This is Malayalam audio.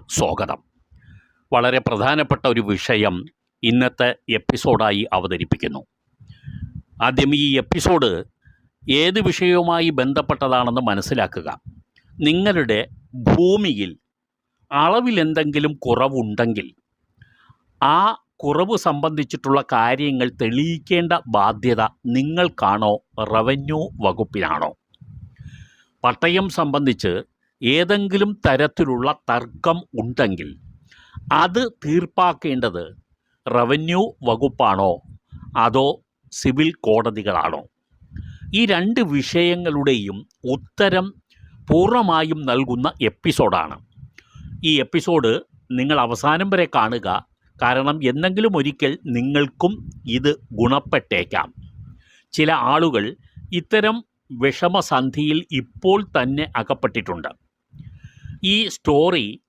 സ്വാഗതം. വളരെ പ്രധാനപ്പെട്ട ഒരു വിഷയം ഇന്നത്തെ എപ്പിസോഡായി അവതരിപ്പിക്കുന്നു. ആദ്യം ഈ എപ്പിസോഡ് ഏത് വിഷയവുമായി ബന്ധപ്പെട്ടതാണെന്ന് മനസ്സിലാക്കുക. നിങ്ങളുടെ ഭൂമിയിൽ അളവിലെന്തെങ്കിലും കുറവുണ്ടെങ്കിൽ ആ കുറവ് സംബന്ധിച്ചിട്ടുള്ള കാര്യങ്ങൾ തെളിയിക്കേണ്ട ബാധ്യത നിങ്ങൾക്കാണോ റവന്യൂ വകുപ്പിനാണോ? പട്ടയം സംബന്ധിച്ച് ഏതെങ്കിലും തരത്തിലുള്ള തർക്കം ഉണ്ടെങ്കിൽ അത് തീർപ്പാക്കേണ്ടത് റവന്യൂ വകുപ്പാണോ അതോ സിവിൽ കോടതികളാണോ? ഈ രണ്ട് വിഷയങ്ങളുടെയും ഉത്തരം പൂർണ്ണമായും നൽകുന്ന എപ്പിസോഡാണ്. ഈ എപ്പിസോഡ് നിങ്ങൾ അവസാനം വരെ കാണുക. കാരണം എന്നെങ്കിലും ഒരിക്കൽ നിങ്ങൾക്കും ഇത് ഗുണപ്പെട്ടേക്കാം. ചില ആളുകൾ ഇത്തരം വിഷമസന്ധിയിൽ ഇപ്പോൾ തന്നെ അകപ്പെട്ടിട്ടുണ്ട്. ഈ സ്റ്റോറി